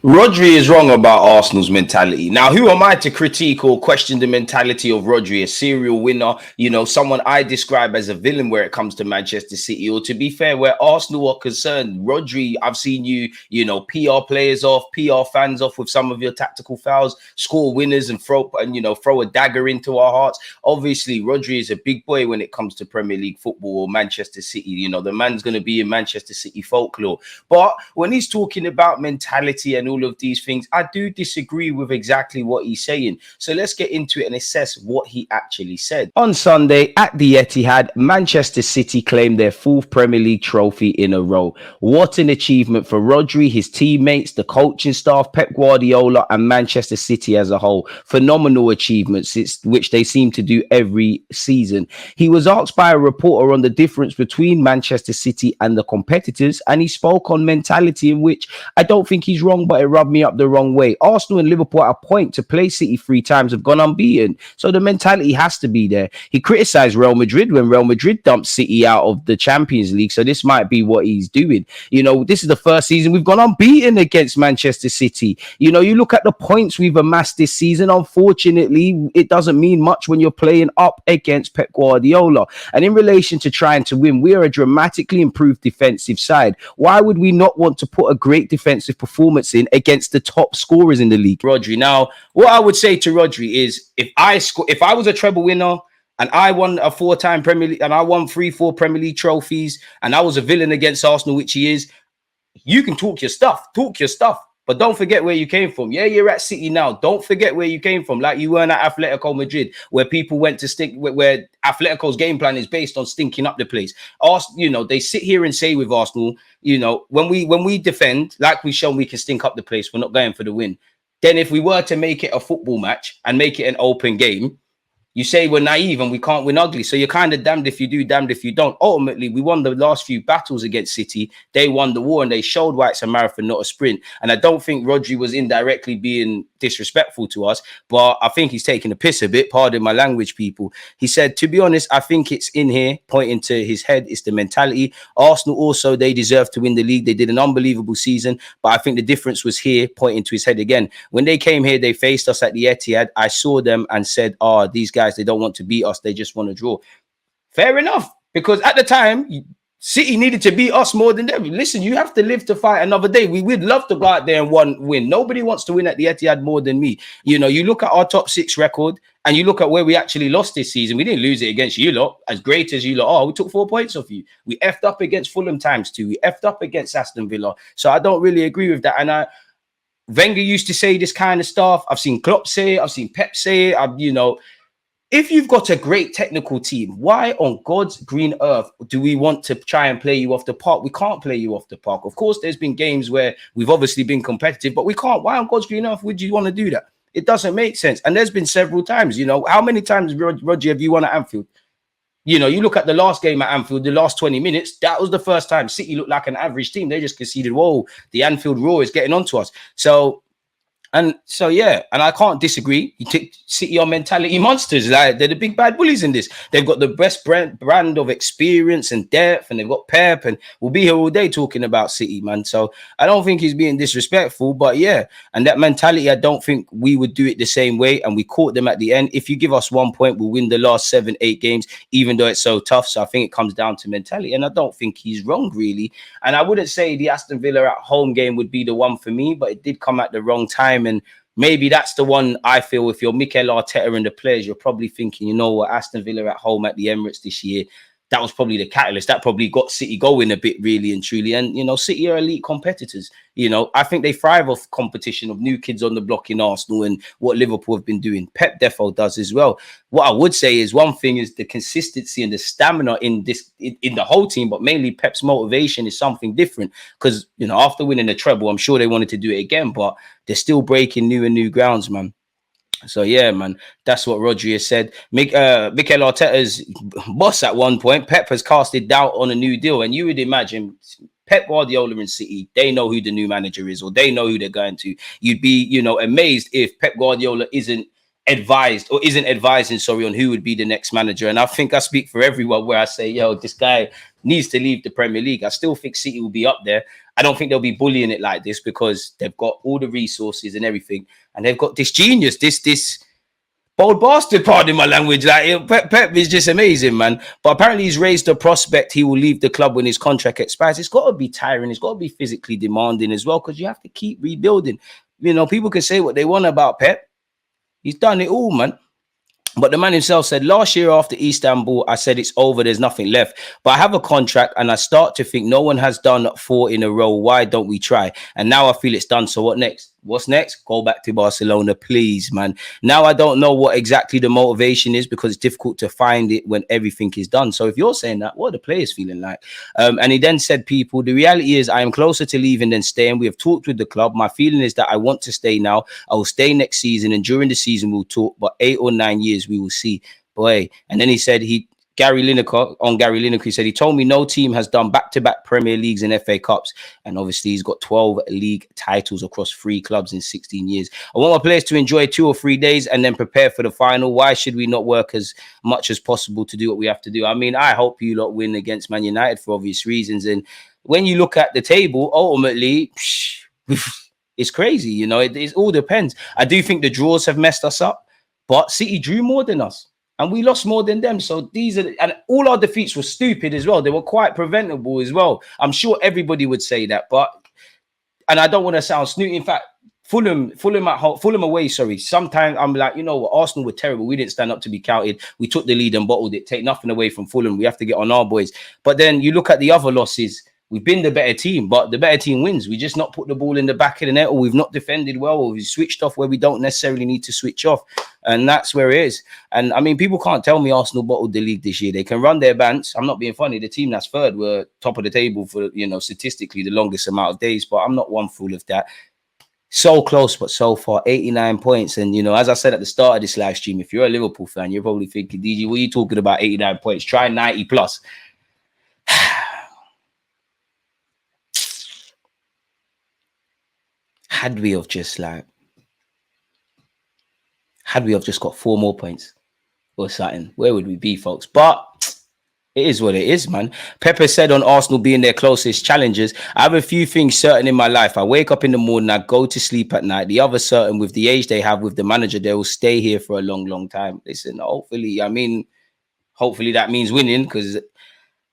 Rodri is wrong about Arsenal's mentality. Now, who am I to critique or question the mentality of Rodri, a serial winner, someone I describe as a villain where it comes to Manchester City? Or to be fair, where Arsenal are concerned, Rodri, I've seen you, PR players off, PR fans off with some of your tactical fouls, score winners and throw a dagger into our hearts. Obviously, Rodri is a big boy when it comes to Premier League football or Manchester City. The man's going to be in Manchester City folklore. But when he's talking about mentality and all of these things, I do disagree with exactly what he's saying. So let's get into it and assess what he actually said. On Sunday at the Etihad, Manchester City claimed their 4th Premier League trophy in a row. What an achievement for Rodri, his teammates, the coaching staff, Pep Guardiola, and Manchester City as a whole. Phenomenal achievements, which they seem to do every season. He was asked by a reporter on the difference between Manchester City and the competitors, and he spoke on mentality, in which I don't think he's wrong, but it rubbed me up the wrong way. Arsenal and Liverpool at a point to play City 3 times have gone unbeaten, so the mentality has to be there. He criticized Real Madrid when Real Madrid dumped City out of the Champions League, so this might be what he's doing. This is the first season we've gone unbeaten against Manchester City. You look at the points we've amassed this season. Unfortunately, it doesn't mean much when you're playing up against Pep Guardiola. And in relation to trying to win, we are a dramatically improved defensive side. Why would we not want to put a great defensive performance in against the top scorers in the league? Rodri. Now, what I would say to Rodri is, if I was a treble winner and I won a 4-time Premier League and I won 3-4 Premier League trophies and I was a villain against Arsenal, which he is, you can talk your stuff, but don't forget where you came from. Yeah, you're at City now. Don't forget where you came from. Like you weren't at Atletico Madrid, where people went to stink, where Atletico's game plan is based on stinking up the place. They sit here and say with Arsenal, when we defend, like we've shown we can stink up the place, we're not going for the win. Then if we were to make it a football match and make it an open game, you say we're naive and we can't win ugly. So you're kind of damned if you do, damned if you don't. Ultimately, we won the last few battles against City. They won the war and they showed why it's a marathon, not a sprint. And I don't think Rodri was indirectly being disrespectful to us, but I think he's taking a piss a bit. Pardon my language, people. He said, to be honest, I think it's in here, pointing to his head. It's the mentality. Arsenal also, they deserve to win the league. They did an unbelievable season, but I think the difference was here, pointing to his head again. When they came here, they faced us at the Etihad. I saw them and said, these guys, they don't want to beat us. They just want to draw. Fair enough. Because at the time, City needed to beat us more than them. Listen, you have to live to fight another day. We would love to go out there and win. Nobody wants to win at the Etihad more than me. You look at our top 6 record and you look at where we actually lost this season. We didn't lose it against you lot, as great as you lot are. We took 4 points off you. We effed up against Fulham times 2. We effed up against Aston Villa. So I don't really agree with that. And Wenger used to say this kind of stuff. I've seen Klopp say it. I've seen Pep say it. If you've got a great technical team, why on God's green earth do we want to try and play you off the park? We can't play you off the park. Of course, there's been games where we've obviously been competitive, but we can't. Why on God's green earth would you want to do that? It doesn't make sense. And there's been several times, how many times, Roger, have you won at Anfield? You look at the last game at Anfield, the last 20 minutes, that was the first time City looked like an average team. They just conceded, whoa, the Anfield Roar is getting onto us. And I can't disagree. You take City on mentality monsters. Like, they're the big bad bullies in this. They've got the best brand of experience and depth, and they've got Pep, and we'll be here all day talking about City, man. So I don't think he's being disrespectful, but yeah. And that mentality, I don't think we would do it the same way, and we caught them at the end. If you give us 1 point, we'll win the last 7-8 games, even though it's so tough. So I think it comes down to mentality, and I don't think he's wrong, really. And I wouldn't say the Aston Villa at home game would be the one for me, but it did come at the wrong time. And maybe that's the one I feel, if you're Mikel Arteta and the players, you're probably thinking, Aston Villa at home at the Emirates this year, that was probably the catalyst. That probably got City going a bit, really and truly. And, City are elite competitors. I think they thrive off competition of new kids on the block in Arsenal and what Liverpool have been doing. Pep defo does as well. What I would say is, one thing is the consistency and the stamina in the whole team, but mainly Pep's motivation is something different. Because, after winning the treble, I'm sure they wanted to do it again, but they're still breaking new grounds, man. So yeah, man, that's what Rodri has said. Mikel Arteta's boss at one point, Pep, has casted doubt on a new deal, and you would imagine Pep Guardiola and City, they know who the new manager is, or they know who they're going to. You'd be, amazed if Pep Guardiola isn't advised or isn't advising, sorry, on who would be the next manager. And I think I speak for everyone where I say, yo, this guy needs to leave the Premier League. I still think City will be up there. I don't think they'll be bullying it like this because they've got all the resources and everything. And they've got this genius, this bold bastard, pardon my language. Like Pep is just amazing, man. But apparently he's raised the prospect he will leave the club when his contract expires. It's got to be tiring. It's got to be physically demanding as well because you have to keep rebuilding. You know, people can say what they want about Pep. He's done it all, man. But the man himself said, last year after Istanbul, I said it's over, there's nothing left. But I have a contract and I start to think no one has done 4 in a row. Why don't we try? And now I feel it's done. So what next? What's next? Go back to Barcelona, please, man. Now I don't know what exactly the motivation is because it's difficult to find it when everything is done. So if you're saying that, what are the players feeling like? And he then said, people, the reality is I am closer to leaving than staying. We have talked with the club. My feeling is that I want to stay now. I will stay next season. And during the season, we'll talk. But 8 or 9 years, we will see. Boy. And then he said Gary Lineker, he said, he told me no team has done back-to-back Premier Leagues and FA Cups. And obviously he's got 12 league titles across 3 clubs in 16 years. I want my players to enjoy 2 or 3 days and then prepare for the final. Why should we not work as much as possible to do what we have to do? I mean, I hope you lot win against Man United for obvious reasons. And when you look at the table, ultimately, it's crazy. You know, it all depends. I do think the draws have messed us up, but City drew more than us. And we lost more than them. So and all our defeats were stupid as well. They were quite preventable as well. I'm sure everybody would say that. And I don't want to sound snooty. In fact, Fulham at home, Fulham away, sorry. Sometimes I'm like, you know what, Arsenal were terrible. We didn't stand up to be counted. We took the lead and bottled it. Take nothing away from Fulham. We have to get on our boys. But then you look at the other losses. We've been the better team, but the better team wins. We just not put the ball in the back of the net, or we've not defended well, or we've switched off where we don't necessarily need to switch off. And that's where it is. And I mean, people can't tell me Arsenal bottled the league this year. They can run their bands. I'm not being funny. The team that's third were top of the table for, you know, statistically the longest amount of days, but I'm not one fool of that. So close, but so far, 89 points. And, you know, as I said at the start of this live stream, if you're a Liverpool fan, you're probably thinking, DG, what are you talking about 89 points? Try 90 plus. Had we have just got 4 more points or something, where would we be, folks? But it is what it is, man. Pepper said on Arsenal being their closest challengers, I have a few things certain in my life. I wake up in the morning, I go to sleep at night. The other certain, with the age they have with the manager, they will stay here for a long, long time. Listen, hopefully that means winning, because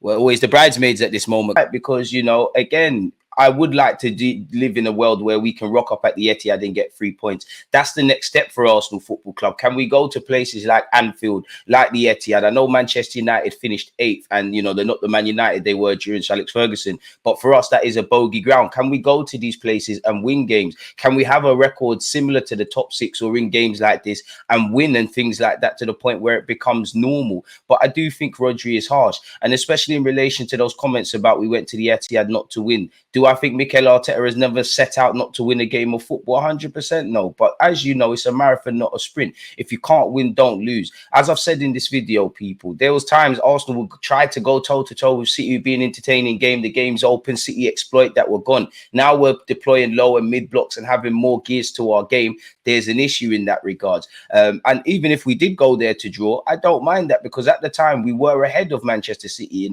we're always the bridesmaids at this moment. Because, you know, again, I would like to live in a world where we can rock up at the Etihad and get 3 points. That's the next step for Arsenal Football Club. Can we go to places like Anfield, like the Etihad? I know Manchester United finished 8th, and, you know, they're not the Man United they were during Sir Alex Ferguson. But for us, that is a bogey ground. Can we go to these places and win games? Can we have a record similar to the top 6 or in games like this and win and things like that to the point where it becomes normal? But I do think Rodri is harsh, and especially in relation to those comments about we went to the Etihad not to win. Do I think Mikel Arteta has never set out not to win a game of football? 100% no. But as you know, it's a marathon, not a sprint. If you can't win, don't lose. As I've said in this video, people, there was times Arsenal would try to go toe-to-toe with City, being an entertaining game. The game's open, City exploit that, we're gone. Now we're deploying low and mid blocks and having more gears to our game. There's an issue in that regard. And even if we did go there to draw, I don't mind that, because at the time we were ahead of Manchester City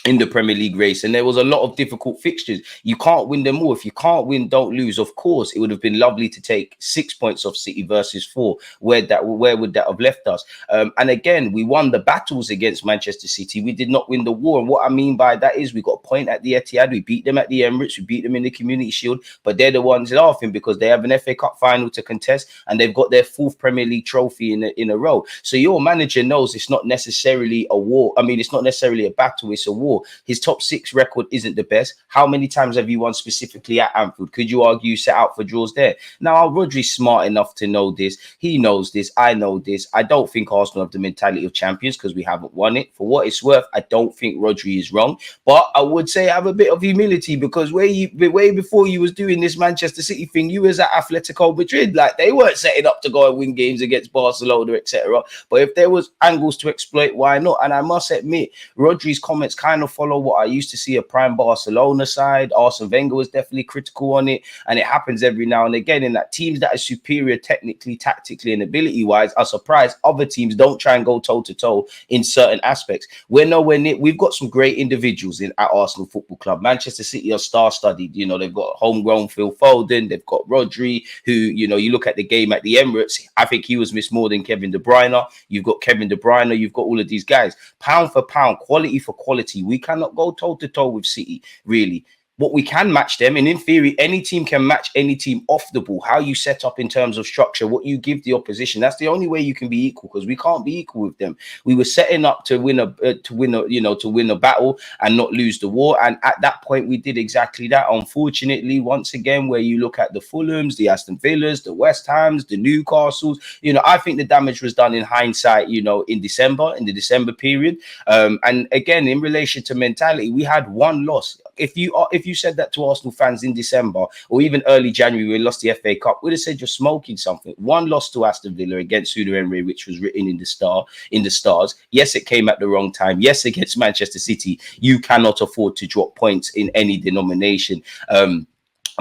in the Premier League race, and there was a lot of difficult fixtures. You can't win them all. If you can't win, don't lose. Of course, it would have been lovely to take 6 points off City versus 4. Where would that have left us? And again, we won the battles against Manchester City. We did not win the war. And what I mean by that is we got a point at the Etihad. We beat them at the Emirates. We beat them in the Community Shield. But they're the ones laughing because they have an FA Cup final to contest, and they've got their 4th Premier League trophy in a row. So your manager knows it's not necessarily a war. I mean, it's not necessarily a battle. It's a war. His top 6 record isn't the best. How many times have you won specifically at Anfield? Could you argue set out for draws there? Now, Rodri's smart enough to know this. He knows this. I know this. I don't think Arsenal have the mentality of champions because we haven't won it. For what it's worth, I don't think Rodri is wrong. But I would say have a bit of humility, because way before you was doing this Manchester City thing, you was at Atletico Madrid. Like, they weren't setting up to go and win games against Barcelona, etc. But if there was angles to exploit, why not? And I must admit, Rodri's comments kind kind of follow what I used to see a prime Barcelona side. Arsene Wenger was definitely critical on it, and it happens every now and again in that teams that are superior technically, tactically, and ability-wise are surprised other teams don't try and go toe-to-toe in certain aspects. We're nowhere near. We've got some great individuals at Arsenal Football Club. Manchester City are star-studied. You know, they've got homegrown Phil Foden, they've got Rodri, who, you know, you look at the game at the Emirates, I think he was missed more than Kevin De Bruyne. You've got Kevin De Bruyne, you've got all of these guys. Pound for pound, quality for quality, we cannot go toe-to-toe with City, really. What we can match them, and in theory, any team can match any team off the ball. How you set up in terms of structure, what you give the opposition, that's the only way you can be equal, because we can't be equal with them. We were setting up to win a battle and not lose the war, and at that point we did exactly that. Unfortunately, once again, where you look at the Fulhams, the Aston Villas, the West Hams, the Newcastles, you know, I think the damage was done in hindsight, you know, in the December period. And again, in relation to mentality, we had one loss. If you said that to Arsenal fans in December or even early January, we lost the FA Cup, we'd have said you're smoking something. One loss to Aston Villa against Una Emery, which was written in the stars. Yes, it came at the wrong time. Yes, against Manchester City, you cannot afford to drop points in any denomination.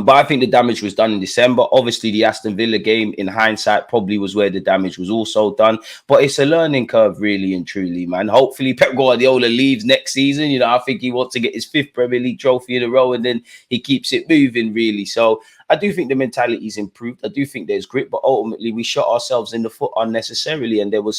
But I think the damage was done in December. Obviously, the Aston Villa game, in hindsight, probably was where the damage was also done. But it's a learning curve, really and truly, man. Hopefully, Pep Guardiola leaves next season. You know, I think he wants to get his 5th Premier League trophy in a row, and then he keeps it moving, really. So I do think the mentality's improved. I do think there's grit, but ultimately we shot ourselves in the foot unnecessarily. And there were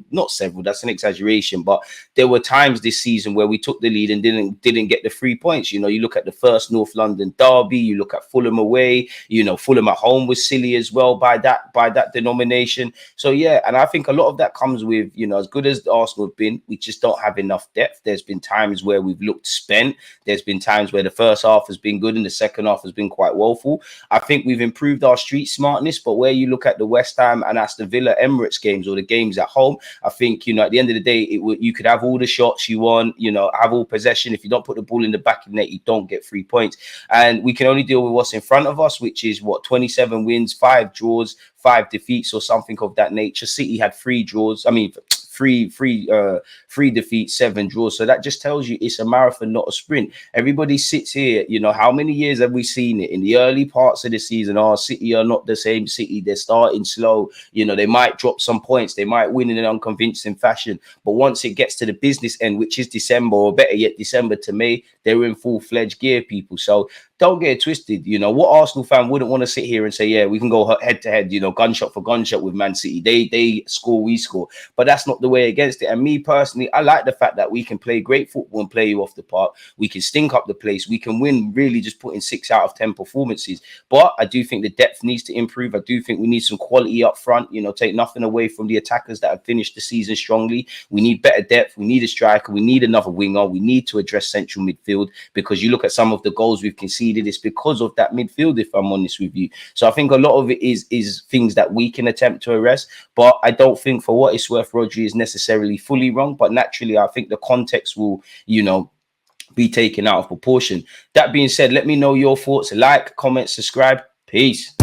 not several, that's an exaggeration, but there were times this season where we took the lead and didn't get the 3 points. You know, you look at the first North London derby, you look at Fulham away, you know, Fulham at home was silly as well by that denomination. So yeah, and I think a lot of that comes with, you know, as good as Arsenal have been, we just don't have enough depth. There's been times where we've looked spent. There's been times where the first half has been good and the second half has been quite woeful. I think we've improved our street smartness, but where you look at the West Ham and Aston Villa Emirates games or the games at home, I think, you know, at the end of the day, you could have all the shots you want, you know, have all possession. If you don't put the ball in the back of the net, you don't get 3 points. And we can only deal with what's in front of us, which is what, 27 wins, 5 draws, 5 defeats or something of that nature. City had 3 draws. I mean, three defeats, 7 draws. So that just tells you it's a marathon, not a sprint. Everybody sits here, you know, how many years have we seen it in the early parts of the season? Oh, City are not the same City. They're starting slow. You know, they might drop some points. They might win in an unconvincing fashion. But once it gets to the business end, which is December, or better yet, December to May, they're in full-fledged gear, people. So don't get it twisted. You know, what Arsenal fan wouldn't want to sit here and say, yeah, we can go head to head, you know, gunshot for gunshot with Man City. They score, we score. But that's not the way against it. And me personally, I like the fact that we can play great football and play you off the park. We can stink up the place. We can win really just putting 6 out of 10 performances. But I do think the depth needs to improve. I do think we need some quality up front. You know, take nothing away from the attackers that have finished the season strongly. We need better depth. We need a striker. We need another winger. We need to address central midfield, because you look at some of the goals we've conceded, it's because of that midfield, if I'm honest with you. So I think a lot of it is things that we can attempt to arrest. But I don't think, for what it's worth, Rodri is necessarily fully wrong. But naturally, I think the context will, you know, be taken out of proportion. That being said, let me know your thoughts. Like, comment, subscribe. Peace.